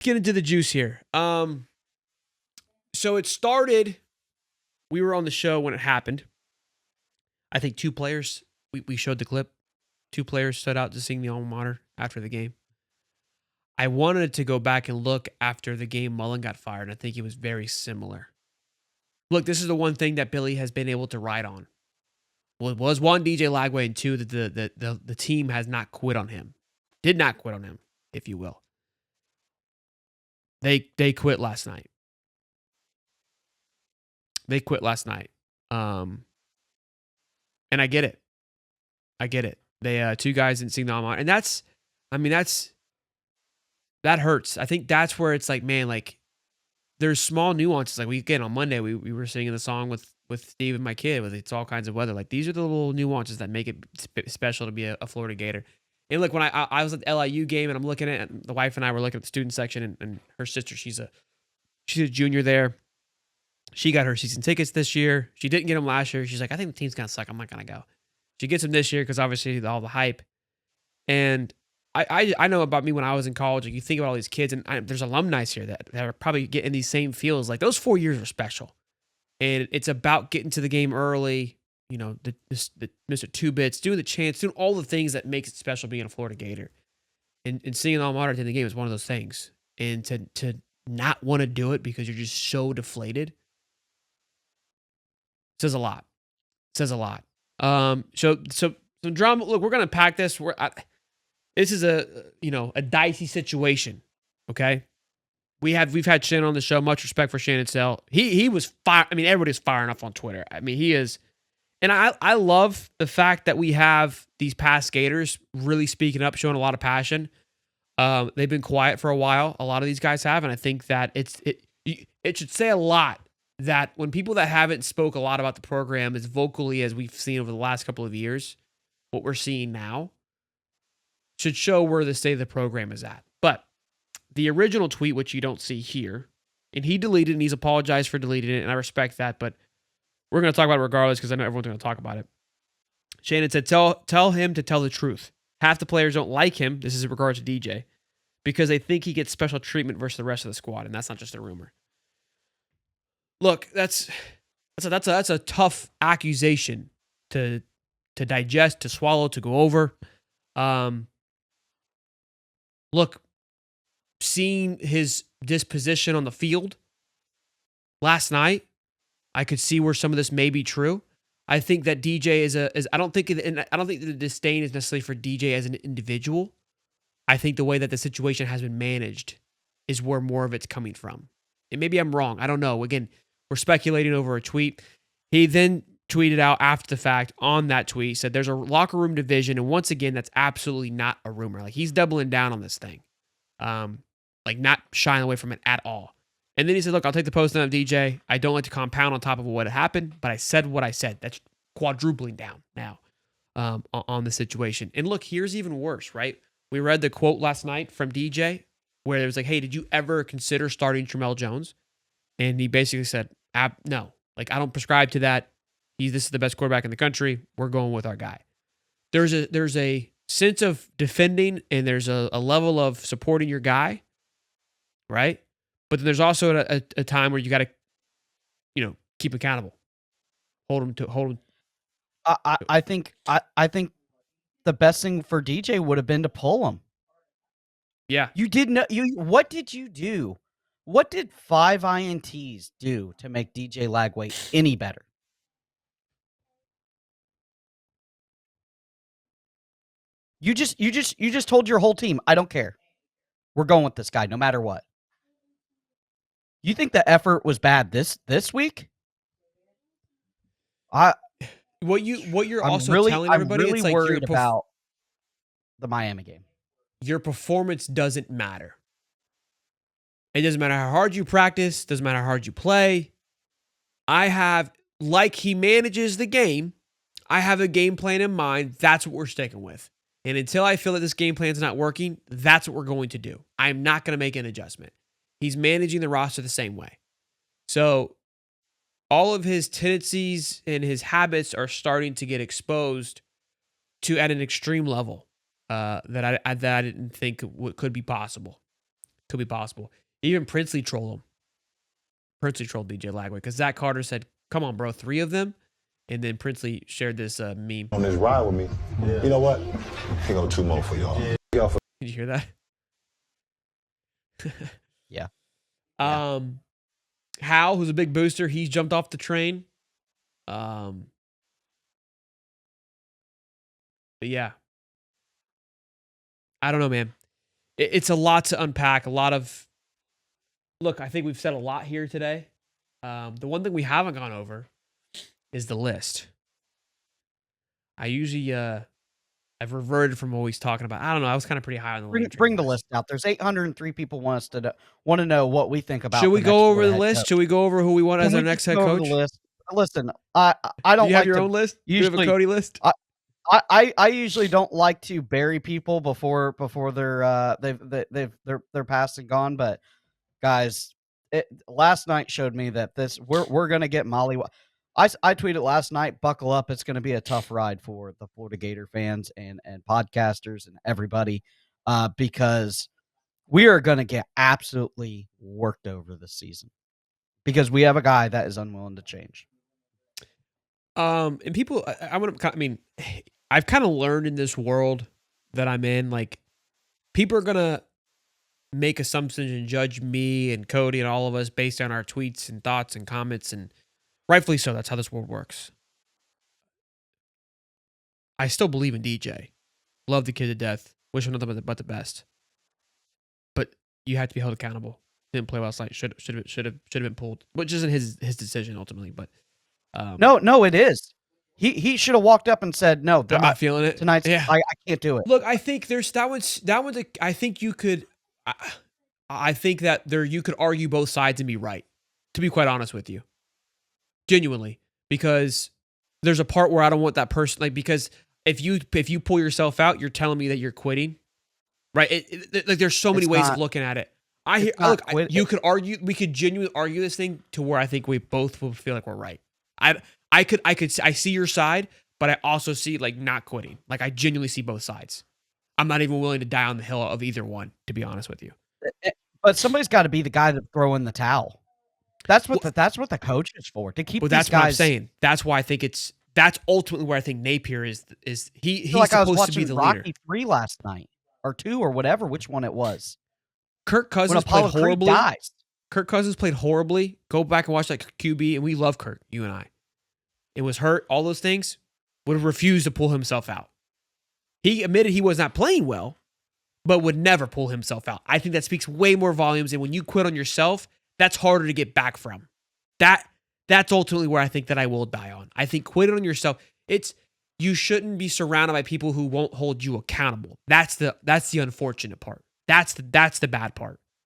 Get into the juice here. So it started. We were on the show when it happened. I think two players. We showed the clip. Two players stood out to sing the alma mater after the game. I wanted to go back and look after the game Mullen got fired, and I think it was very similar. Look, this is the one thing that Billy has been able to ride on. Well, it was one, DJ Lagway, and two, that the team has not quit on him. Did not quit on him, if you will. They quit last night. They quit last night. And I get it. I get it. They two guys didn't sing the alma mater. And that hurts. I think that's where it's like, man, like there's small nuances. Like again on Monday, we were singing the song with Steve and my kid with It's All Kinds of Weather. Like these are the little nuances that make it special to be a Florida Gator. And look, when I was at the LIU game and I'm looking at, the wife and I were looking at the student section, and her sister, she's a junior there. She got her season tickets this year. She didn't get them last year. She's like, I think the team's going to suck. I'm not going to go. She gets them this year because obviously all the hype. And I know about me when I was in college. Like you think about all these kids, and there's alumni here that are probably getting these same feels. Like those 4 years are special. And it's about getting to the game early, you know, the Mr. Two Bits, doing the chants, doing all the things that makes it special being a Florida Gator. And seeing alma mater in the game is one of those things. And to not want to do it because you're just so deflated says a lot. Says a lot. So drama. Look, we're gonna pack this. This is a dicey situation. Okay, we've had Shannon on the show. Much respect for Shannon Sell. He was fire. I mean, everybody's firing up on Twitter. I mean, he is, and I love the fact that we have these past skaters really speaking up, showing a lot of passion. They've been quiet for a while. A lot of these guys have, and I think that it should say a lot that when people that haven't spoke a lot about the program as vocally as we've seen over the last couple of years, what we're seeing now should show where the state of the program is at. But the original tweet, which you don't see here, and he deleted and he's apologized for deleting it, and I respect that, but we're going to talk about it regardless because I know everyone's going to talk about it. Shannon said, tell him to tell the truth. Half the players don't like him, this is in regards to DJ, because they think he gets special treatment versus the rest of the squad, and that's not just a rumor. Look, that's a tough accusation to digest, to swallow, to go over. Look, seeing his disposition on the field last night, I could see where some of this may be true. I think that DJ is I don't think the disdain is necessarily for DJ as an individual. I think the way that the situation has been managed is where more of it's coming from. And maybe I'm wrong. I don't know. Again, we're speculating over a tweet. He then tweeted out after the fact on that tweet, said there's a locker room division. And once again, that's absolutely not a rumor. Like he's doubling down on this thing. Like not shying away from it at all. And then he said, look, I'll take the post on DJ. I don't like to compound on top of what happened, but I said what I said. That's quadrupling down now on the situation. And look, here's even worse, right? We read the quote last night from DJ where it was like, hey, did you ever consider starting Tramel Jones? And he basically said, no, like I don't prescribe to that. This is the best quarterback in the country. We're going with our guy. There's a sense of defending and there's a level of supporting your guy, right? But then there's also a time where you got to, keep accountable. Hold him. I think the best thing for DJ would have been to pull him. Yeah. You didn't. What did you do? What did 5 INTs do to make DJ Lagway any better? You just told your whole team, I don't care. We're going with this guy no matter what. You think the effort was bad this week? What you're also telling everybody, I'm really it's like worried about the Miami game. Your performance doesn't matter. It doesn't matter how hard you practice, doesn't matter how hard you play. He manages the game, I have a game plan in mind. That's what we're sticking with. And until I feel that this game plan's not working, that's what we're going to do. I'm not going to make an adjustment. He's managing the roster the same way. So all of his tendencies and his habits are starting to get exposed to at an extreme level that I didn't think could be possible. Could be possible. Even Princely trolled him. Princely trolled DJ Lagway because Zach Carter said, "Come on, bro, 3 of them." And then Princely shared this meme. On this ride with me. Yeah. You know what? Here go 2 more for y'all. Did you hear that? Yeah. Hal, who's a big booster, he's jumped off the train. But yeah. I don't know, man. It's a lot to unpack. A lot of... Look, I think we've said a lot here today. The one thing we haven't gone over is the list. I usually... I've reverted from what he's talking about. I don't know. I was kind of pretty high on the list. Bring the list out. There's 803 people want to know what we think about. Should we go over the list? Should we go over who we want as our next head coach? Listen, I don't. Do you have your own list? Do you have a Cody list? I usually don't like to bury people before they're past and gone. But guys, last night showed me that we're gonna get Molly. I tweeted last night, buckle up. It's going to be a tough ride for the Florida Gator fans and podcasters and everybody because we are going to get absolutely worked over this season because we have a guy that is unwilling to change. And people, I mean, I've kind of learned in this world that I'm in, like, people are going to make assumptions and judge me and Cody and all of us based on our tweets and thoughts and comments, and rightfully so. That's how this world works. I still believe in DJ. Love the kid to death. Wish him nothing but the best. But you have to be held accountable. Didn't play last night. Should have been pulled, which isn't his decision ultimately. But no, it is. He should have walked up and said, "No, I'm not feeling it tonight. Yeah. I can't do it." Look, I think there's that one's. I think you could. I think that you could argue both sides and be right. To be quite honest with you. Genuinely, because there's a part where I don't want that person, like, because if you pull yourself out, you're telling me that you're quitting, right? Like, there's so many ways of looking at it. You could argue, we could genuinely argue this thing to where I think we both will feel like we're right. I see your side, but I also see, like, not quitting. Like, I genuinely see both sides. I'm not even willing to die on the hill of either one, to be honest with you. But somebody's got to be the guy that throw in the towel. That's what the coach is for, to keep. But that's these guys, what I'm saying. That's why I think that's ultimately where I think Napier is he's like supposed to be the leader. Rocky 3 last night or 2 or whatever, which one it was. Kirk Cousins played horribly. Kirk Cousins played horribly. Go back and watch that QB, and we love Kirk, you and I. It was hurt, all those things. Would have refused to pull himself out. He admitted he was not playing well, but would never pull himself out. I think that speaks way more volumes. And when you quit on yourself, that's harder to get back from. That's ultimately where I think that I will die on. I think quitting on yourself, you shouldn't be surrounded by people who won't hold you accountable. That's the unfortunate part. That's the bad part.